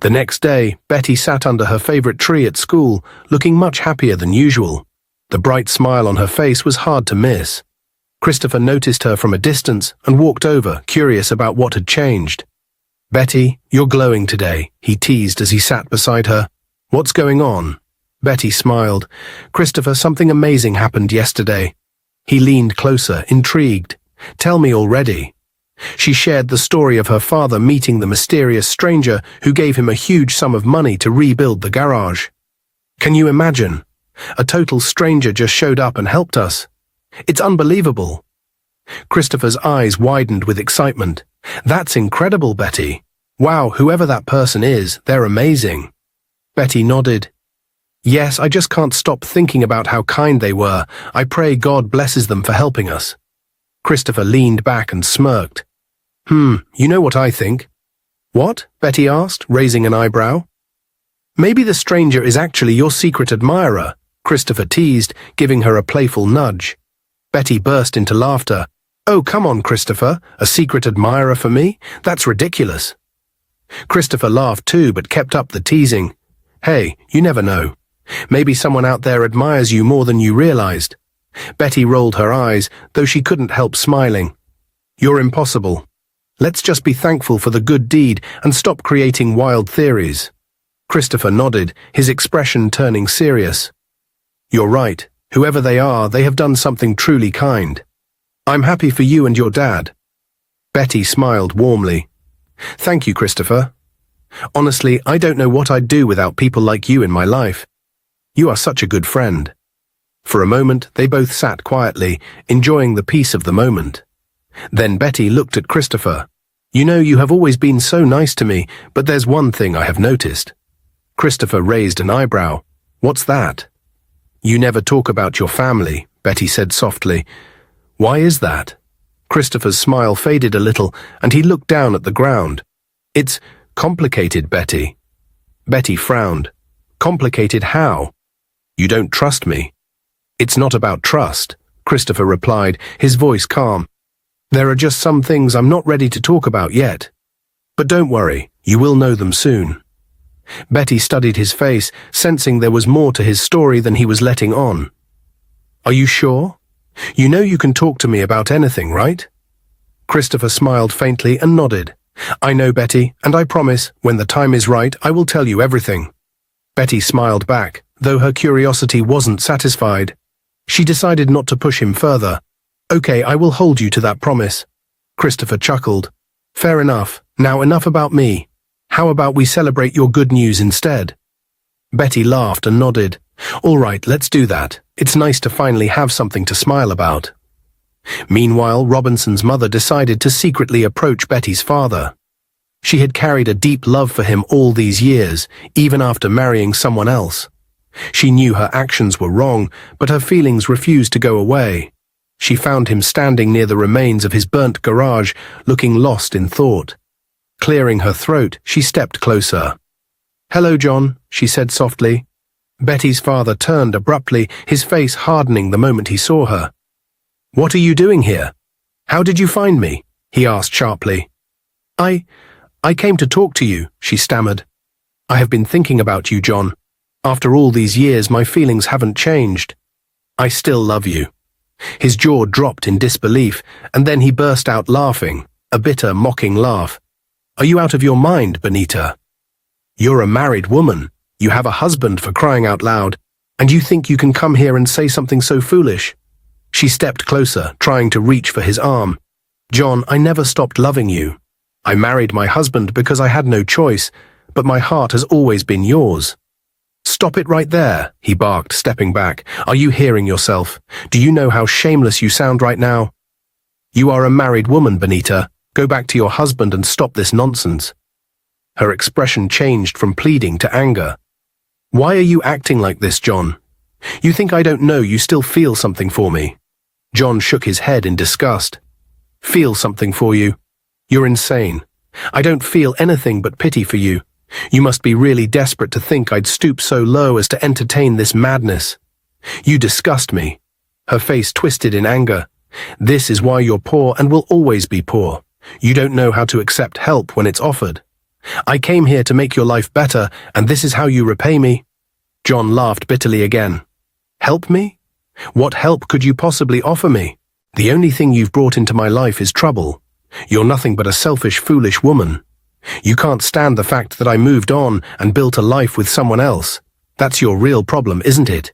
The next day, Betty sat under her favorite tree at school, looking much happier than usual. The bright smile on her face was hard to miss. Christopher noticed her from a distance and walked over, curious about what had changed. "Betty, you're glowing today," he teased as he sat beside her. "What's going on?" Betty smiled. "Christopher, something amazing happened yesterday." He leaned closer, intrigued. "Tell me already." She shared the story of her father meeting the mysterious stranger who gave him a huge sum of money to rebuild the garage. "Can you imagine? A total stranger just showed up and helped us. It's unbelievable." Christopher's eyes widened with excitement. "That's incredible, Betty. Wow, whoever that person is, they're amazing." Betty nodded. "Yes, I just can't stop thinking about how kind they were. I pray God blesses them for helping us." Christopher leaned back and smirked. You know what I think." "What?" Betty asked, raising an eyebrow. "Maybe the stranger is actually your secret admirer," Christopher teased, giving her a playful nudge. Betty burst into laughter. "Oh, come on, Christopher, a secret admirer for me? That's ridiculous." Christopher laughed too, but kept up the teasing. "Hey, you never know. Maybe someone out there admires you more than you realized." Betty rolled her eyes, though she couldn't help smiling. "You're impossible. Let's just be thankful for the good deed and stop creating wild theories." Christopher nodded, his expression turning serious. "You're right. Whoever they are, they have done something truly kind. I'm happy for you and your dad." Betty smiled warmly. "Thank you, Christopher. Honestly, I don't know what I'd do without people like you in my life. You are such a good friend." For a moment, they both sat quietly, enjoying the peace of the moment. Then Betty looked at Christopher. "You know, you have always been so nice to me, but there's one thing I have noticed." Christopher raised an eyebrow. "What's that?" "You never talk about your family," Betty said softly. "Why is that?" Christopher's smile faded a little, and he looked down at the ground. "It's complicated, Betty." Betty frowned. "Complicated how?" "You don't trust me." "It's not about trust," Christopher replied, his voice calm. "There are just some things I'm not ready to talk about yet. But don't worry, you will know them soon." Betty studied his face, sensing there was more to his story than he was letting on. "Are you sure? You know you can talk to me about anything, right?" Christopher smiled faintly and nodded. "I know, Betty, and I promise, when the time is right, I will tell you everything." Betty smiled back, though her curiosity wasn't satisfied. She decided not to push him further. "Okay, I will hold you to that promise." Christopher chuckled. "Fair enough. Now enough about me. How about we celebrate your good news instead?" Betty laughed and nodded. "All right, let's do that. It's nice to finally have something to smile about." Meanwhile, Robinson's mother decided to secretly approach Betty's father. She had carried a deep love for him all these years, even after marrying someone else. She knew her actions were wrong, but her feelings refused to go away. She found him standing near the remains of his burnt garage, looking lost in thought. Clearing her throat, she stepped closer. "Hello, John," she said softly. Betty's father turned abruptly, his face hardening the moment he saw her. "What are you doing here? How did you find me?" he asked sharply. I came to talk to you," she stammered. "I have been thinking about you, John. After all these years, my feelings haven't changed. I still love you." His jaw dropped in disbelief, and then he burst out laughing, a bitter, mocking laugh. "Are you out of your mind, Benita? You're a married woman. You have a husband, for crying out loud, and you think you can come here and say something so foolish?" She stepped closer, trying to reach for his arm. "John, I never stopped loving you. I married my husband because I had no choice, but my heart has always been yours." "Stop it right there," he barked, stepping back. "Are you hearing yourself? Do you know how shameless you sound right now? You are a married woman, Benita. Go back to your husband and stop this nonsense." Her expression changed from pleading to anger. "Why are you acting like this, John? You think I don't know you still feel something for me?" John shook his head in disgust. "Feel something for you? You're insane. I don't feel anything but pity for you. You must be really desperate to think I'd stoop so low as to entertain this madness. You disgust me." Her face twisted in anger. "This is why you're poor and will always be poor. You don't know how to accept help when it's offered. I came here to make your life better, and this is how you repay me?" John laughed bitterly again. "Help me? What help could you possibly offer me? The only thing you've brought into my life is trouble. You're nothing but a selfish, foolish woman. You can't stand the fact that I moved on and built a life with someone else. That's your real problem, isn't it?"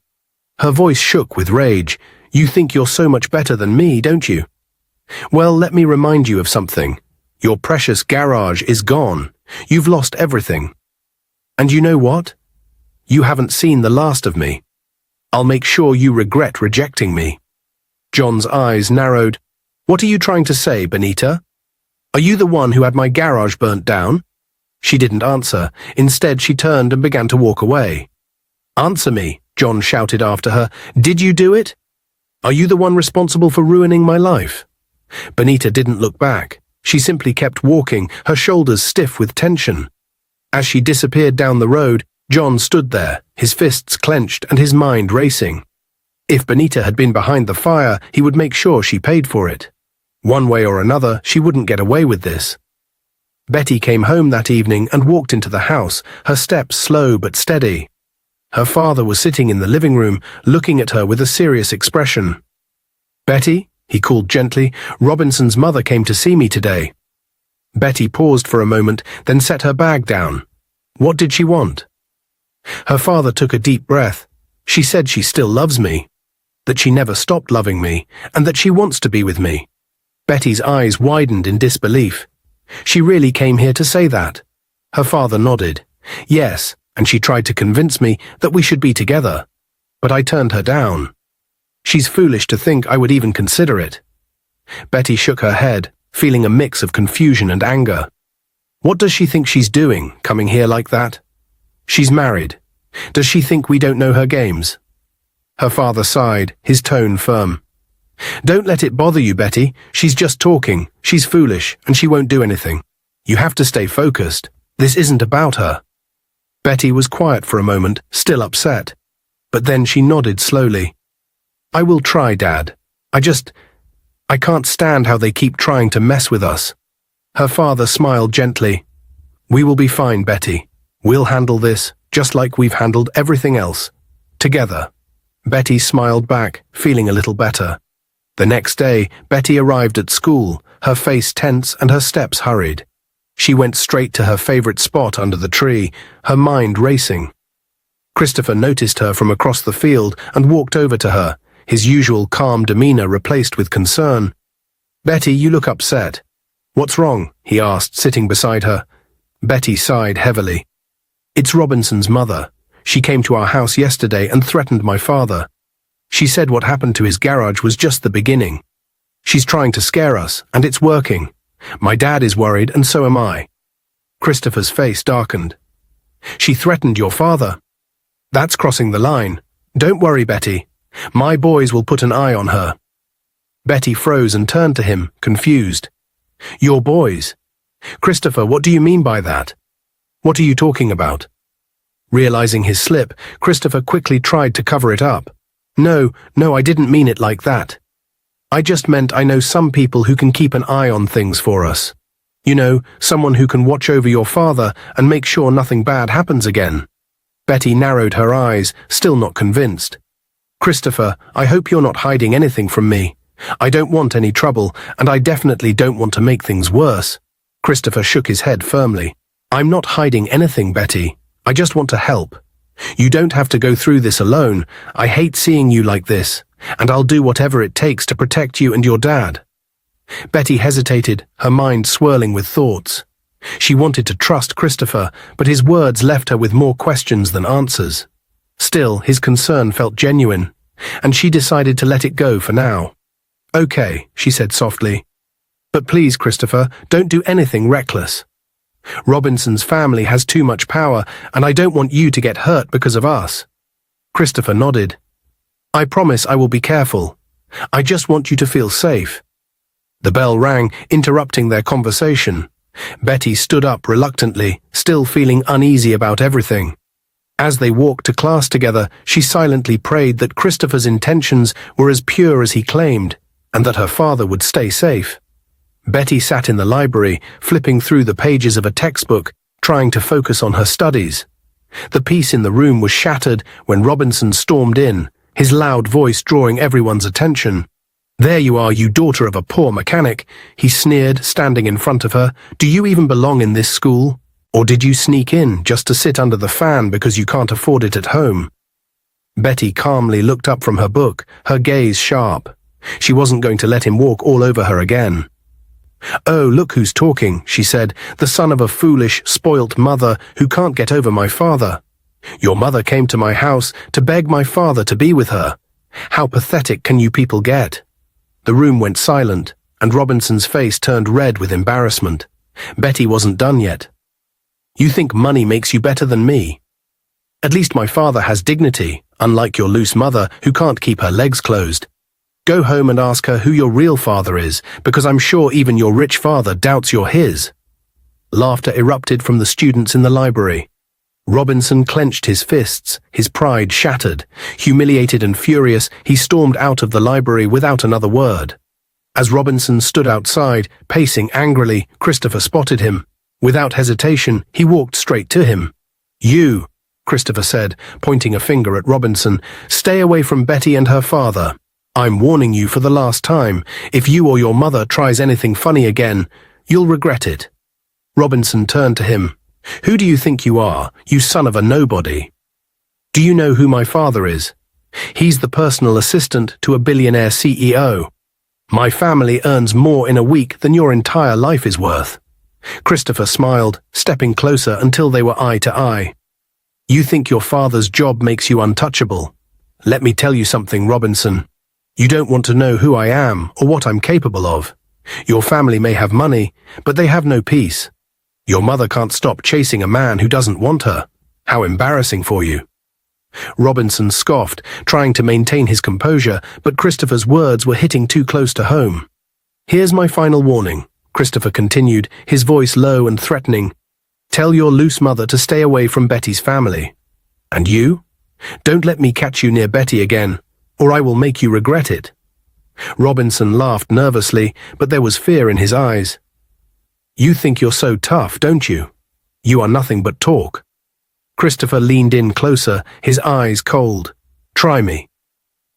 Her voice shook with rage. "You think you're so much better than me, don't you? Well, let me remind you of something. Your precious garage is gone. You've lost everything. And you know what? You haven't seen the last of me. I'll make sure you regret rejecting me." John's eyes narrowed. "What are you trying to say, Benita? Are you the one who had my garage burnt down?" She didn't answer. Instead, she turned and began to walk away. "Answer me," John shouted after her. "Did you do it? Are you the one responsible for ruining my life?" Benita didn't look back. She simply kept walking, her shoulders stiff with tension. As she disappeared down the road, John stood there, his fists clenched and his mind racing. If Benita had been behind the fire, he would make sure she paid for it. One way or another, she wouldn't get away with this. Betty came home that evening and walked into the house, her steps slow but steady. Her father was sitting in the living room, looking at her with a serious expression. "Betty," he called gently, "Robinson's mother came to see me today." Betty paused for a moment, then set her bag down. What did she want? Her father took a deep breath. "She said she still loves me, that she never stopped loving me, and that she wants to be with me." Betty's eyes widened in disbelief. She really came here to say that? Her father nodded. "Yes, and she tried to convince me that we should be together. But I turned her down. She's foolish to think I would even consider it." Betty shook her head, feeling a mix of confusion and anger. What does she think she's doing, coming here like that? She's married. Does she think we don't know her games? Her father sighed, his tone firm. "Don't let it bother you, Betty. She's just talking. She's foolish, and she won't do anything. You have to stay focused. This isn't about her." Betty was quiet for a moment, still upset. But then she nodded slowly. "I will try, Dad. I can't stand how they keep trying to mess with us." Her father smiled gently. "We will be fine, Betty. We'll handle this, just like we've handled everything else. Together." Betty smiled back, feeling a little better. The next day, Betty arrived at school, her face tense and her steps hurried. She went straight to her favorite spot under the tree, her mind racing. Christopher noticed her from across the field and walked over to her, his usual calm demeanor replaced with concern. "Betty, you look upset. What's wrong?" he asked, sitting beside her. Betty sighed heavily. "It's Robinson's mother. She came to our house yesterday and threatened my father. She said what happened to his garage was just the beginning. She's trying to scare us, and it's working. My dad is worried, and so am I." Christopher's face darkened. "She threatened your father? That's crossing the line. Don't worry, Betty. My boys will put an eye on her." Betty froze and turned to him, confused. "Your boys? Christopher, what do you mean by that? What are you talking about?" Realizing his slip, Christopher quickly tried to cover it up. No, I didn't mean it like that. I just meant I know some people who can keep an eye on things for us. You know, someone who can watch over your father and make sure nothing bad happens again." Betty narrowed her eyes, still not convinced. "Christopher, I hope you're not hiding anything from me. I don't want any trouble, and I definitely don't want to make things worse." Christopher shook his head firmly. "I'm not hiding anything, Betty. I just want to help. You don't have to go through this alone. I hate seeing you like this, and I'll do whatever it takes to protect you and your dad." Betty hesitated, her mind swirling with thoughts. She wanted to trust Christopher, but his words left her with more questions than answers. Still, his concern felt genuine, and she decided to let it go for now. "Okay," she said softly. "But please, Christopher, don't do anything reckless. Robinson's family has too much power, and I don't want you to get hurt because of us." Christopher nodded. "I promise I will be careful. I just want you to feel safe." The bell rang, interrupting their conversation. Betty stood up reluctantly, still feeling uneasy about everything. As they walked to class together, she silently prayed that Christopher's intentions were as pure as he claimed, and that her father would stay safe. Betty sat in the library, flipping through the pages of a textbook, trying to focus on her studies. The peace in the room was shattered when Robinson stormed in, his loud voice drawing everyone's attention. "There you are, you daughter of a poor mechanic," he sneered, standing in front of her. "Do you even belong in this school? Or did you sneak in just to sit under the fan because you can't afford it at home?" Betty calmly looked up from her book, her gaze sharp. She wasn't going to let him walk all over her again. "Oh, look who's talking," she said, "the son of a foolish, spoilt mother who can't get over my father. Your mother came to my house to beg my father to be with her. How pathetic can you people get?" The room went silent, and Robinson's face turned red with embarrassment. Betty wasn't done yet. "You think money makes you better than me? At least my father has dignity, unlike your loose mother who can't keep her legs closed. Go home and ask her who your real father is, because I'm sure even your rich father doubts you're his." Laughter erupted from the students in the library. Robinson clenched his fists, his pride shattered. Humiliated and furious, he stormed out of the library without another word. As Robinson stood outside, pacing angrily, Christopher spotted him. Without hesitation, he walked straight to him. "You," Christopher said, pointing a finger at Robinson, "stay away from Betty and her father. I'm warning you for the last time. If you or your mother tries anything funny again, you'll regret it." Robinson turned to him. "Who do you think you are, you son of a nobody? Do you know who my father is? He's the personal assistant to a billionaire CEO. My family earns more in a week than your entire life is worth." Christopher smiled, stepping closer until they were eye to eye. "You think your father's job makes you untouchable? Let me tell you something, Robinson. You don't want to know who I am or what I'm capable of. Your family may have money, but they have no peace. Your mother can't stop chasing a man who doesn't want her. How embarrassing for you." Robinson scoffed, trying to maintain his composure, but Christopher's words were hitting too close to home. "Here's my final warning," Christopher continued, his voice low and threatening. "Tell your loose mother to stay away from Betty's family. And you? Don't let me catch you near Betty again, or I will make you regret it." Robinson laughed nervously, but there was fear in his eyes. "You think you're so tough, don't you? You are nothing but talk." Christopher leaned in closer, his eyes cold. "Try me."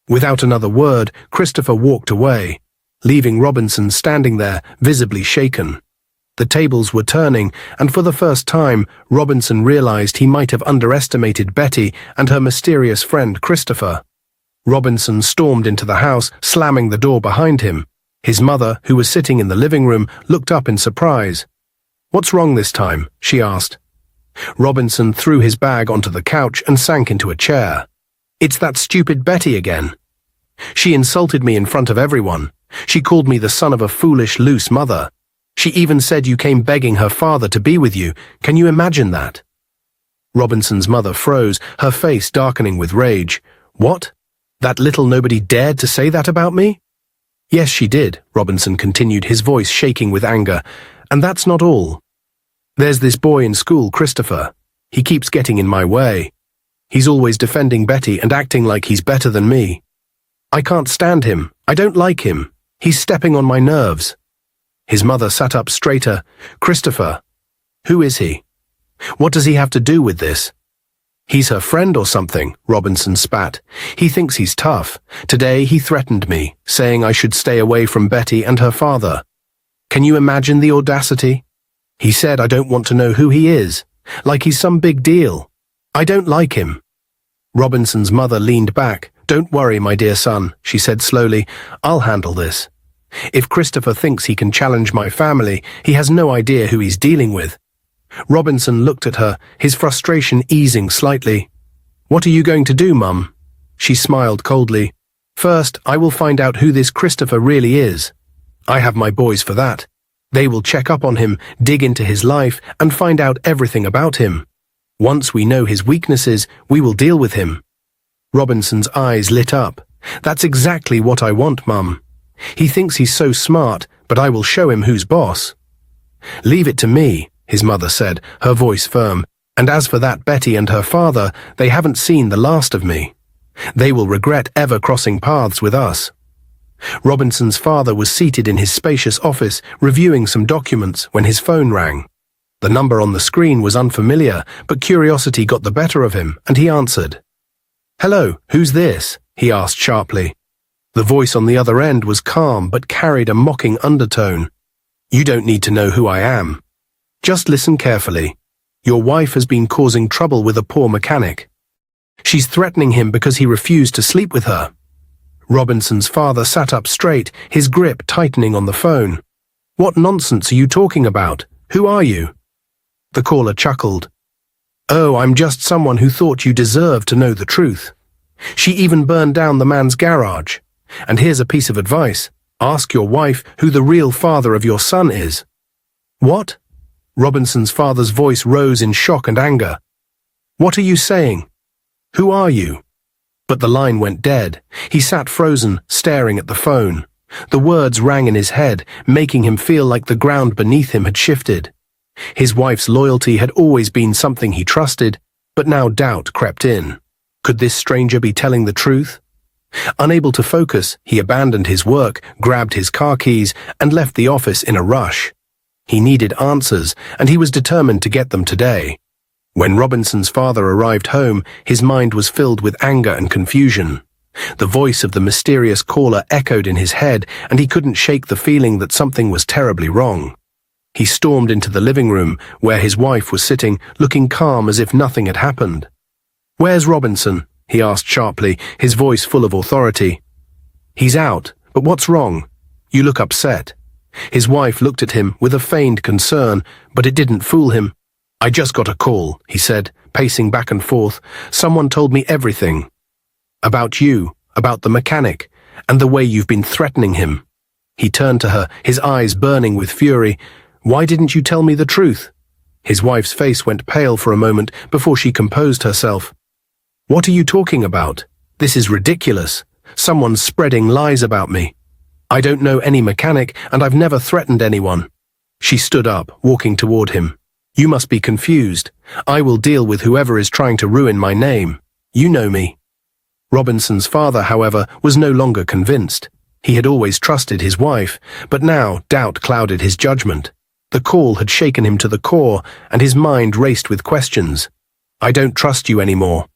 Without another word, Christopher walked away, leaving Robinson standing there, visibly shaken. The tables were turning, and for the first time, Robinson realized he might have underestimated Betty and her mysterious friend Christopher. Robinson stormed into the house, slamming the door behind him. His mother, who was sitting in the living room, looked up in surprise. "What's wrong this time?" she asked. Robinson threw his bag onto the couch and sank into a chair. "It's that stupid Betty again. She insulted me in front of everyone. She called me the son of a foolish, loose mother. She even said you came begging her father to be with you. Can you imagine that?" Robinson's mother froze, her face darkening with rage. "What? That little nobody dared to say that about me?" "Yes, she did," Robinson continued, his voice shaking with anger. "And that's not all. There's this boy in school, Christopher. He keeps getting in my way. He's always defending Betty and acting like he's better than me. I can't stand him. I don't like him. He's stepping on my nerves." His mother sat up straighter. "Christopher, who is he? What does he have to do with this?" "He's her friend or something," Robinson spat. "He thinks he's tough. Today he threatened me, saying I should stay away from Betty and her father. Can you imagine the audacity? He said I don't want to know who he is, like he's some big deal. I don't like him." Robinson's mother leaned back. "Don't worry, my dear son," she said slowly. "I'll handle this. If Christopher thinks he can challenge my family, he has no idea who he's dealing with." Robinson looked at her, his frustration easing slightly. "What are you going to do, Mum?" She smiled coldly. "First, I will find out who this Christopher really is. I have my boys for that. They will check up on him, dig into his life, and find out everything about him. Once we know his weaknesses, we will deal with him." Robinson's eyes lit up. "That's exactly what I want, Mum. He thinks he's so smart, but I will show him who's boss." "Leave it to me," his mother said, her voice firm. "And as for that Betty and her father, they haven't seen the last of me. They will regret ever crossing paths with us." Robinson's father was seated in his spacious office, reviewing some documents when his phone rang. The number on the screen was unfamiliar, but curiosity got the better of him, and he answered. "Hello, who's this?" he asked sharply. The voice on the other end was calm but carried a mocking undertone. "You don't need to know who I am. Just listen carefully. Your wife has been causing trouble with a poor mechanic. She's threatening him because he refused to sleep with her." Robinson's father sat up straight, his grip tightening on the phone. "What nonsense are you talking about? Who are you?" The caller chuckled. "Oh, I'm just someone who thought you deserved to know the truth. She even burned down the man's garage. And here's a piece of advice. Ask your wife who the real father of your son is." "What?" Robinson's father's voice rose in shock and anger. "What are you saying? Who are you?" But the line went dead. He sat frozen, staring at the phone. The words rang in his head, making him feel like the ground beneath him had shifted. His wife's loyalty had always been something he trusted, but now doubt crept in. Could this stranger be telling the truth? Unable to focus, he abandoned his work, grabbed his car keys, and left the office in a rush. He needed answers, and he was determined to get them today. When Robinson's father arrived home, his mind was filled with anger and confusion. The voice of the mysterious caller echoed in his head, and he couldn't shake the feeling that something was terribly wrong. He stormed into the living room, where his wife was sitting, looking calm as if nothing had happened. "Where's Robinson?" he asked sharply, his voice full of authority. "He's out, but what's wrong? You look upset." His wife looked at him with a feigned concern, but it didn't fool him. "I just got a call," he said, pacing back and forth. "Someone told me everything. About you, about the mechanic, and the way you've been threatening him." He turned to her, his eyes burning with fury. "Why didn't you tell me the truth?" His wife's face went pale for a moment before she composed herself. "What are you talking about? This is ridiculous. Someone's spreading lies about me. I don't know any mechanic, and I've never threatened anyone." She stood up, walking toward him. "You must be confused. I will deal with whoever is trying to ruin my name. You know me." Robinson's father, however, was no longer convinced. He had always trusted his wife, but now doubt clouded his judgment. The call had shaken him to the core, and his mind raced with questions. "I don't trust you anymore.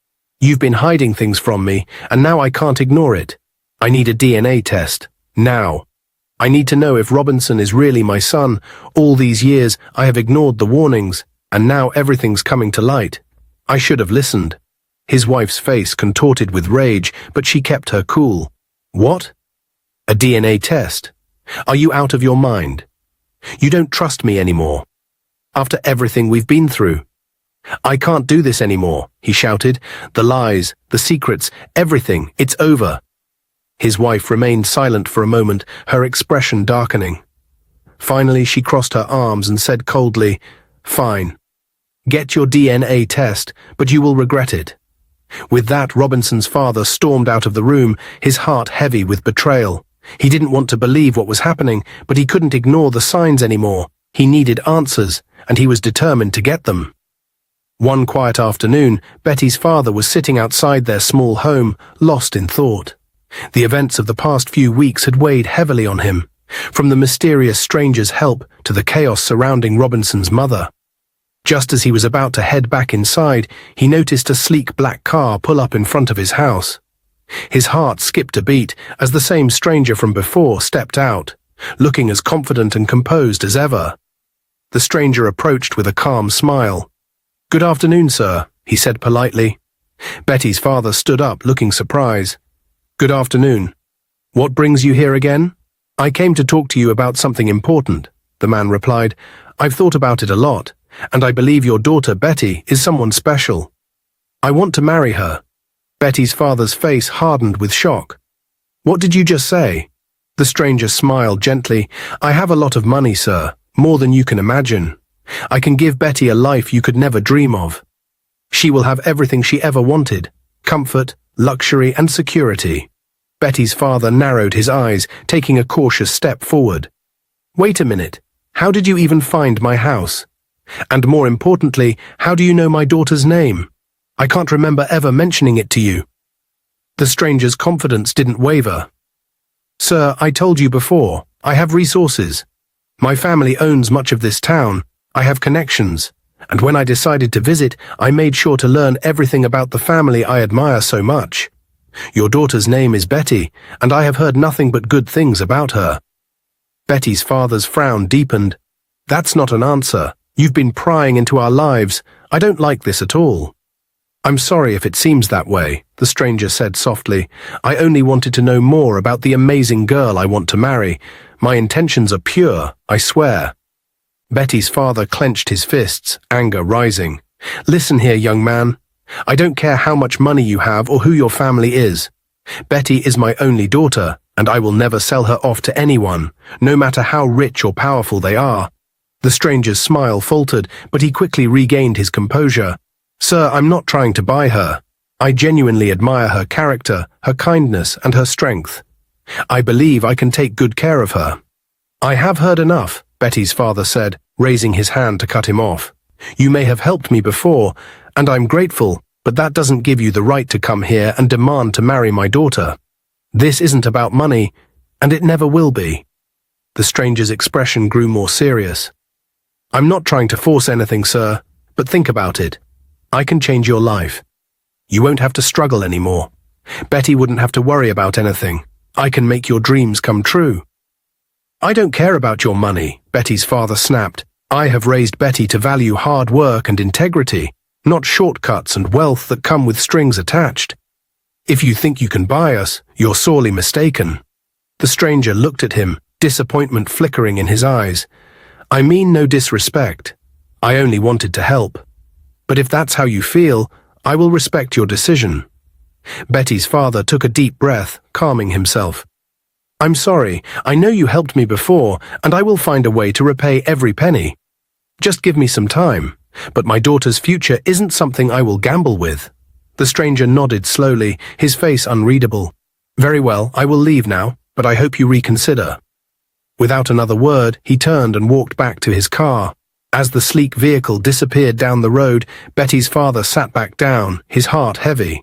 You've been hiding things from me, and now I can't ignore it. I need a DNA test. Now. I need to know if Robinson is really my son. All these years I have ignored the warnings, and now everything's coming to light. I should have listened." His wife's face contorted with rage, but she kept her cool. "What? A DNA test? Are you out of your mind? You don't trust me anymore. After everything we've been through. I can't do this anymore," he shouted. "The lies, the secrets, everything, it's over." His wife remained silent for a moment, her expression darkening. Finally, she crossed her arms and said coldly, "Fine. Get your DNA test, but you will regret it." With that, Robinson's father stormed out of the room, his heart heavy with betrayal. He didn't want to believe what was happening, but he couldn't ignore the signs anymore. He needed answers, and he was determined to get them. One quiet afternoon, Betty's father was sitting outside their small home, lost in thought. The events of the past few weeks had weighed heavily on him, from the mysterious stranger's help to the chaos surrounding Robinson's mother. Just as he was about to head back inside, he noticed a sleek black car pull up in front of his house. His heart skipped a beat as the same stranger from before stepped out, looking as confident and composed as ever. The stranger approached with a calm smile. "Good afternoon, sir," he said politely. Betty's father stood up, looking surprised. "Good afternoon. What brings you here again?" "I came to talk to you about something important," the man replied. "I've thought about it a lot, and I believe your daughter Betty is someone special. I want to marry her." Betty's father's face hardened with shock. "What did you just say?" The stranger smiled gently. "I have a lot of money, sir, more than you can imagine. I can give Betty a life you could never dream of. She will have everything she ever wanted, comfort, luxury, and security." Betty's father narrowed his eyes, taking a cautious step forward. "Wait a minute. How did you even find my house? And more importantly, how do you know my daughter's name? I can't remember ever mentioning it to you." The stranger's confidence didn't waver. "Sir, I told you before, I have resources. My family owns much of this town. I have connections, and when I decided to visit, I made sure to learn everything about the family I admire so much. Your daughter's name is Betty, and I have heard nothing but good things about her." Betty's father's frown deepened. "That's not an answer. You've been prying into our lives. I don't like this at all." "I'm sorry if it seems that way," the stranger said softly. "I only wanted to know more about the amazing girl I want to marry. My intentions are pure, I swear." Betty's father clenched his fists, anger rising. "Listen here, young man. I don't care how much money you have or who your family is. Betty is my only daughter, and I will never sell her off to anyone, no matter how rich or powerful they are." The stranger's smile faltered, but he quickly regained his composure. "Sir, I'm not trying to buy her. I genuinely admire her character, her kindness, and her strength. I believe I can take good care of her." "I have heard enough," Betty's father said, raising his hand to cut him off. "You may have helped me before, and I'm grateful, but that doesn't give you the right to come here and demand to marry my daughter. This isn't about money, and it never will be." The stranger's expression grew more serious. "I'm not trying to force anything, sir, but think about it. I can change your life. You won't have to struggle anymore. Betty wouldn't have to worry about anything. I can make your dreams come true." "I don't care about your money," Betty's father snapped. "I have raised Betty to value hard work and integrity, not shortcuts and wealth that come with strings attached. If you think you can buy us, you're sorely mistaken." The stranger looked at him, disappointment flickering in his eyes. "I mean no disrespect. I only wanted to help. But if that's how you feel, I will respect your decision." Betty's father took a deep breath, calming himself. "I'm sorry, I know you helped me before, and I will find a way to repay every penny. Just give me some time, but my daughter's future isn't something I will gamble with." The stranger nodded slowly, his face unreadable. "Very well, I will leave now, but I hope you reconsider." Without another word, he turned and walked back to his car. As the sleek vehicle disappeared down the road, Betty's father sat back down, his heart heavy.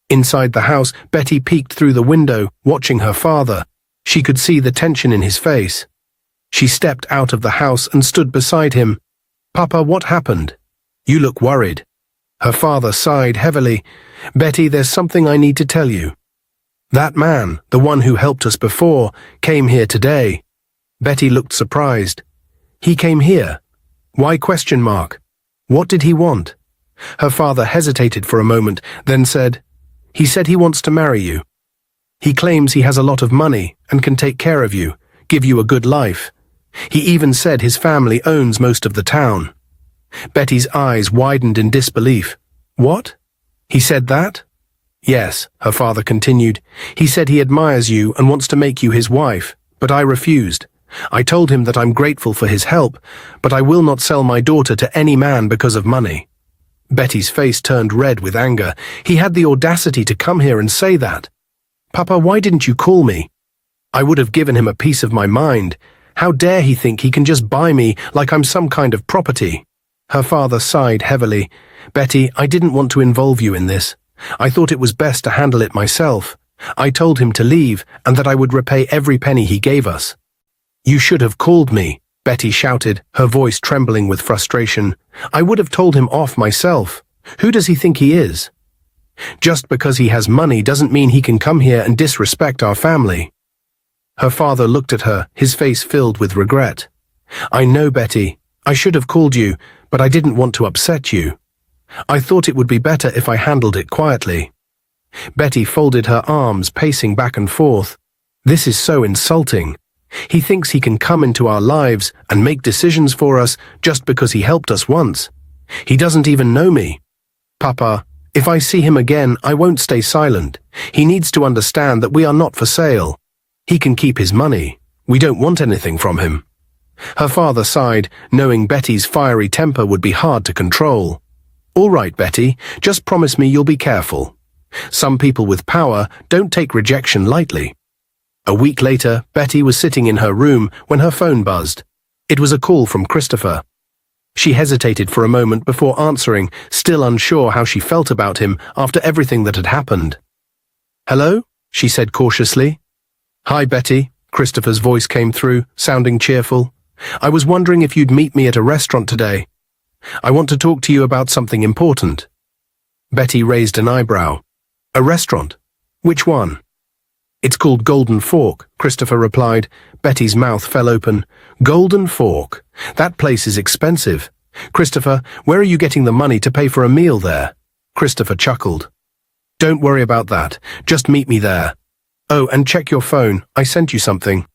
Inside the house, Betty peeked through the window, watching her father. She could see the tension in his face. She stepped out of the house and stood beside him. "Papa, what happened? You look worried." Her father sighed heavily. "Betty, there's something I need to tell you. That man, the one who helped us before, came here today." Betty looked surprised. "He came here? Why question mark? What did he want?" Her father hesitated for a moment, then said, "He said he wants to marry you. He claims he has a lot of money and can take care of you, give you a good life. He even said his family owns most of the town." Betty's eyes widened in disbelief. "What? He said that?" "Yes," her father continued. "He said he admires you and wants to make you his wife, but I refused. I told him that I'm grateful for his help, but I will not sell my daughter to any man because of money." Betty's face turned red with anger. He had the audacity to come here and say that. "Papa, why didn't you call me? I would have given him a piece of my mind. How dare he think he can just buy me like I'm some kind of property?" Her father sighed heavily. "Betty, I didn't want to involve you in this. I thought it was best to handle it myself. I told him to leave and that I would repay every penny he gave us." "You should have called me," Betty shouted, her voice trembling with frustration. "I would have told him off myself. Who does he think he is? Just because he has money doesn't mean he can come here and disrespect our family." Her father looked at her, his face filled with regret. "I know, Betty. I should have called you, but I didn't want to upset you. I thought it would be better if I handled it quietly." Betty folded her arms, pacing back and forth. "This is so insulting. He thinks he can come into our lives and make decisions for us just because he helped us once. He doesn't even know me. Papa, if I see him again, I won't stay silent. He needs to understand that we are not for sale. He can keep his money. We don't want anything from him." Her father sighed, knowing Betty's fiery temper would be hard to control. "All right, Betty, just promise me you'll be careful. Some people with power don't take rejection lightly." A week later, Betty was sitting in her room when her phone buzzed. It was a call from Christopher. She hesitated for a moment before answering, still unsure how she felt about him after everything that had happened. "Hello?" she said cautiously. "Hi, Betty," Christopher's voice came through, sounding cheerful. I was wondering if you'd meet me at a restaurant today. I want to talk to you about something important." Betty raised an eyebrow. "A restaurant? Which one?" "It's called Golden Fork," Christopher replied. Betty's mouth fell open. "Golden Fork? That place is expensive. Christopher, where are you getting the money to pay for a meal there?" Christopher chuckled. "Don't worry about that. Just meet me there. Oh, and check your phone. I sent you something."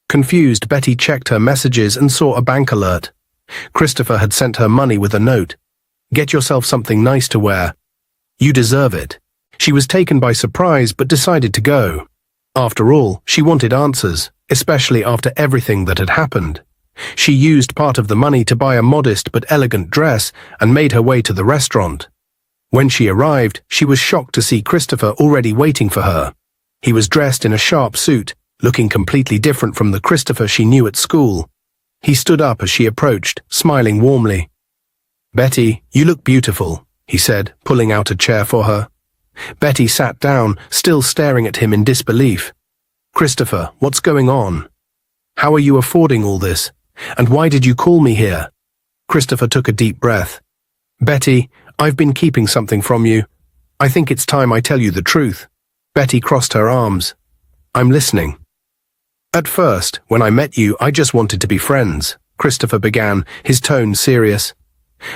Confused, Betty checked her messages and saw a bank alert. Christopher had sent her money with a note. "Get yourself something nice to wear. You deserve it." She was taken by surprise but decided to go. After all, she wanted answers, especially after everything that had happened. She used part of the money to buy a modest but elegant dress and made her way to the restaurant. When she arrived, she was shocked to see Christopher already waiting for her. He was dressed in a sharp suit, looking completely different from the Christopher she knew at school. He stood up as she approached, smiling warmly. "Betty, you look beautiful," he said, pulling out a chair for her. Betty sat down, still staring at him in disbelief. "Christopher, what's going on? How are you affording all this? And why did you call me here?" Christopher took a deep breath. "Betty, I've been keeping something from you. I think it's time I tell you the truth." Betty crossed her arms. "I'm listening." "At first, when I met you, I just wanted to be friends," Christopher began, his tone serious.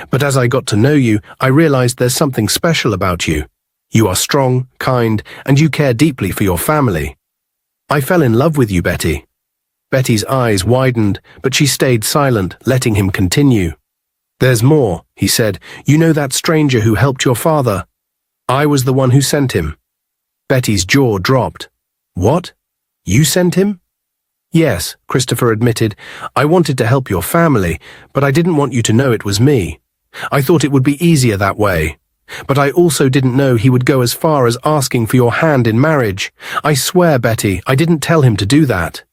"But as I got to know you, I realized there's something special about you. You are strong, kind, and you care deeply for your family. I fell in love with you, Betty." Betty's eyes widened, but she stayed silent, letting him continue. "There's more," he said. "You know that stranger who helped your father? I was the one who sent him." Betty's jaw dropped. "What? You sent him?" "Yes," Christopher admitted. "I wanted to help your family, but I didn't want you to know it was me. I thought it would be easier that way. But I also didn't know he would go as far as asking for your hand in marriage. I swear, Betty, I didn't tell him to do that."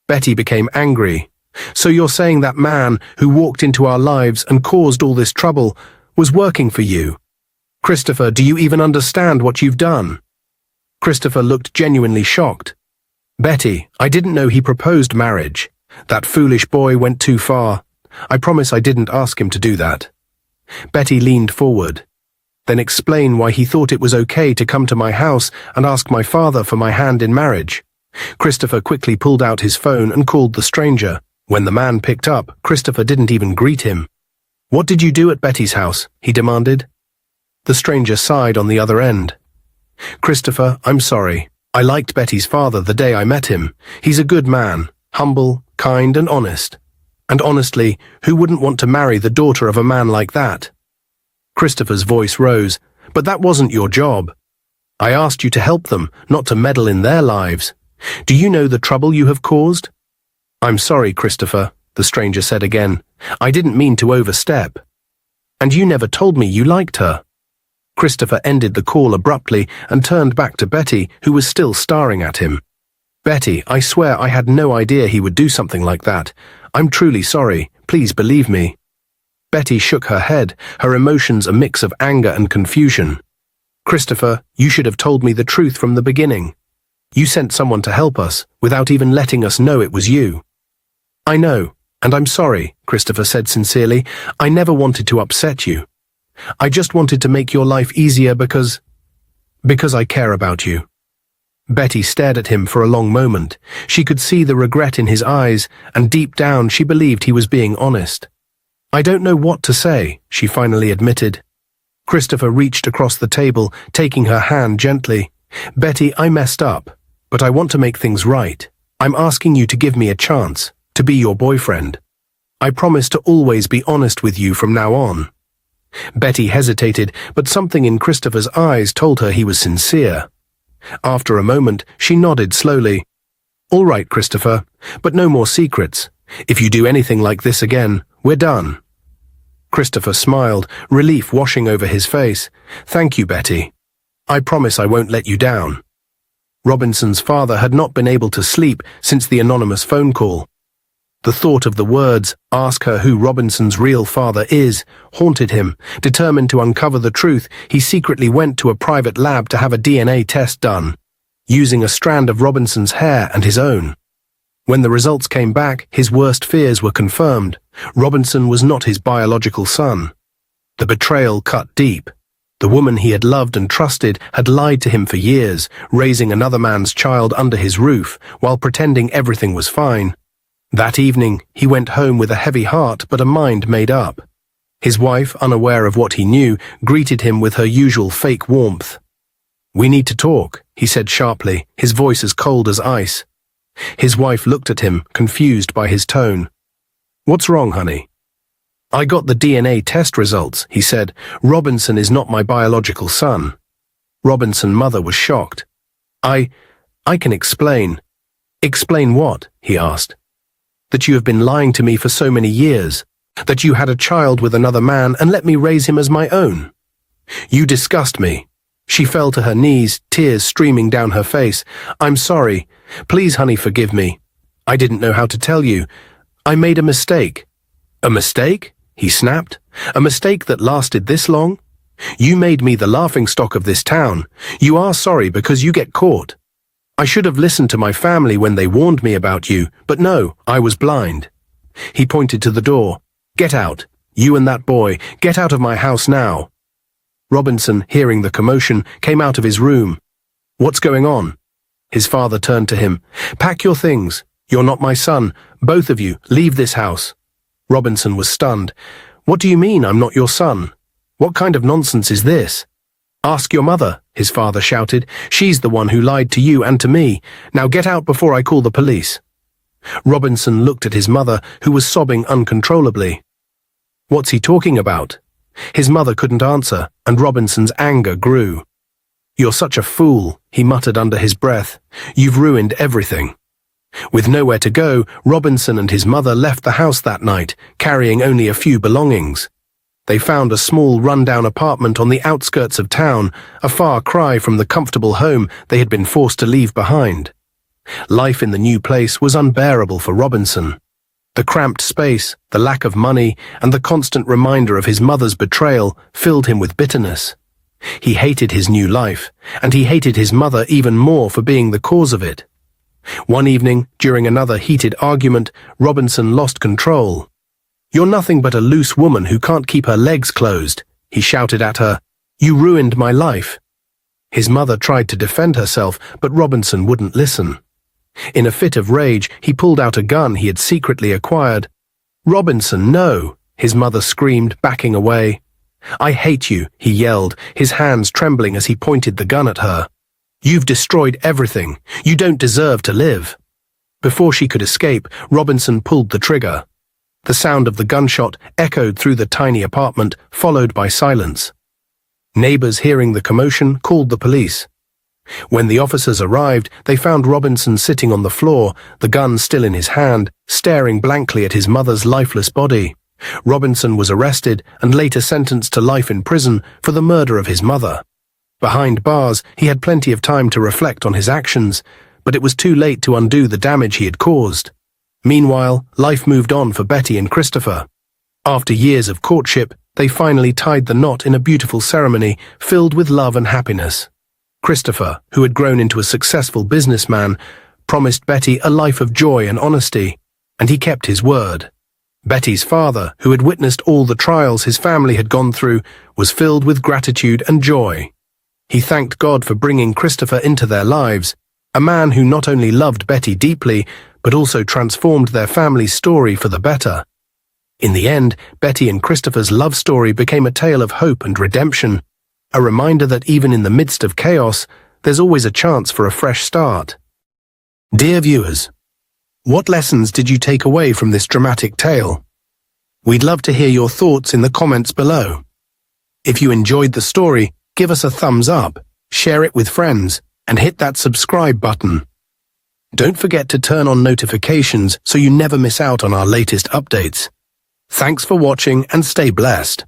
Betty became angry. "So you're saying that man who walked into our lives and caused all this trouble was working for you? Christopher, do you even understand what you've done?" Christopher looked genuinely shocked. "Betty, I didn't know he proposed marriage. That foolish boy went too far. I promise I didn't ask him to do that." Betty leaned forward. "Then explain why he thought it was okay to come to my house and ask my father for my hand in marriage." Christopher quickly pulled out his phone and called the stranger. When the man picked up, Christopher didn't even greet him. "What did you do at Betty's house?" he demanded. The stranger sighed on the other end. "Christopher, I'm sorry. I liked Betty's father the day I met him. He's a good man, humble, kind, and honest. And honestly, who wouldn't want to marry the daughter of a man like that?" Christopher's voice rose. "But that wasn't your job. I asked you to help them, not to meddle in their lives. Do you know the trouble you have caused?" "I'm sorry, Christopher," the stranger said again. "I didn't mean to overstep. And you never told me you liked her." Christopher ended the call abruptly and turned back to Betty, who was still staring at him. "Betty, I swear I had no idea he would do something like that. I'm truly sorry. Please believe me." Betty shook her head, her emotions a mix of anger and confusion. "Christopher, you should have told me the truth from the beginning. You sent someone to help us, without even letting us know it was you." "I know, and I'm sorry," Christopher said sincerely. "I never wanted to upset you. I just wanted to make your life easier because I care about you." Betty stared at him for a long moment. She could see the regret in his eyes, and deep down she believed he was being honest. "I don't know what to say," she finally admitted. Christopher reached across the table, taking her hand gently. "Betty, I messed up, but I want to make things right. I'm asking you to give me a chance, to be your boyfriend. I promise to always be honest with you from now on." Betty hesitated, but something in Christopher's eyes told her he was sincere. After a moment, she nodded slowly. "All right, Christopher, but no more secrets. If you do anything like this again, we're done." Christopher smiled, relief washing over his face. "Thank you, Betty. I promise I won't let you down." Robinson's father had not been able to sleep since the anonymous phone call. The thought of the words, "Ask her who Robinson's real father is," haunted him. Determined to uncover the truth, he secretly went to a private lab to have a DNA test done, using a strand of Robinson's hair and his own. When the results came back, his worst fears were confirmed. Robinson was not his biological son. The betrayal cut deep. The woman he had loved and trusted had lied to him for years, raising another man's child under his roof while pretending everything was fine. That evening, he went home with a heavy heart but a mind made up. His wife, unaware of what he knew, greeted him with her usual fake warmth. "We need to talk," he said sharply, his voice as cold as ice. His wife looked at him, confused by his tone. "What's wrong, honey?" "I got the DNA test results," he said. "Robinson is not my biological son." Robinson's mother was shocked. I can explain." "Explain what?" he asked. "That you have been lying to me for so many years. That you had a child with another man and let me raise him as my own. You disgust me." She fell to her knees, tears streaming down her face. "I'm sorry. Please, honey, forgive me. I didn't know how to tell you. I made a mistake." "A mistake?" he snapped. "A mistake that lasted this long? You made me the laughingstock of this town. You are sorry because you get caught. I should have listened to my family when they warned me about you, but no, I was blind." He pointed to the door. "Get out. You and that boy. Get out of my house now." Robinson, hearing the commotion, came out of his room. "What's going on?" His father turned to him. "Pack your things. You're not my son. Both of you, leave this house." Robinson was stunned. "What do you mean I'm not your son? What kind of nonsense is this?" "Ask your mother," his father shouted. "She's the one who lied to you and to me. Now get out before I call the police." Robinson looked at his mother, who was sobbing uncontrollably. "What's he talking about?" His mother couldn't answer, and Robinson's anger grew. "You're such a fool," he muttered under his breath. "You've ruined everything." With nowhere to go, Robinson and his mother left the house that night, carrying only a few belongings. They found a small run-down apartment on the outskirts of town, a far cry from the comfortable home they had been forced to leave behind. Life in the new place was unbearable for Robinson. The cramped space, the lack of money, and the constant reminder of his mother's betrayal filled him with bitterness. He hated his new life, and he hated his mother even more for being the cause of it. One evening, during another heated argument, Robinson lost control. "You're nothing but a loose woman who can't keep her legs closed," he shouted at her. "You ruined my life." His mother tried to defend herself, but Robinson wouldn't listen. In a fit of rage, he pulled out a gun he had secretly acquired. "Robinson, no!" his mother screamed, backing away. "I hate you," he yelled, his hands trembling as he pointed the gun at her. "You've destroyed everything. You don't deserve to live." Before she could escape, Robinson pulled the trigger. The sound of the gunshot echoed through the tiny apartment, followed by silence. Neighbors, hearing the commotion, called the police. When the officers arrived, they found Robinson sitting on the floor, the gun still in his hand, staring blankly at his mother's lifeless body. Robinson was arrested and later sentenced to life in prison for the murder of his mother. Behind bars, he had plenty of time to reflect on his actions, but it was too late to undo the damage he had caused. Meanwhile, life moved on for Betty and Christopher. After years of courtship, they finally tied the knot in a beautiful ceremony filled with love and happiness. Christopher, who had grown into a successful businessman, promised Betty a life of joy and honesty, and he kept his word. Betty's father, who had witnessed all the trials his family had gone through, was filled with gratitude and joy. He thanked God for bringing Christopher into their lives, a man who not only loved Betty deeply, but also transformed their family's story for the better. In the end, Betty and Christopher's love story became a tale of hope and redemption, a reminder that even in the midst of chaos, there's always a chance for a fresh start. Dear viewers, what lessons did you take away from this dramatic tale? We'd love to hear your thoughts in the comments below. If you enjoyed the story, give us a thumbs up, share it with friends, and hit that subscribe button. Don't forget to turn on notifications so you never miss out on our latest updates. Thanks for watching and stay blessed.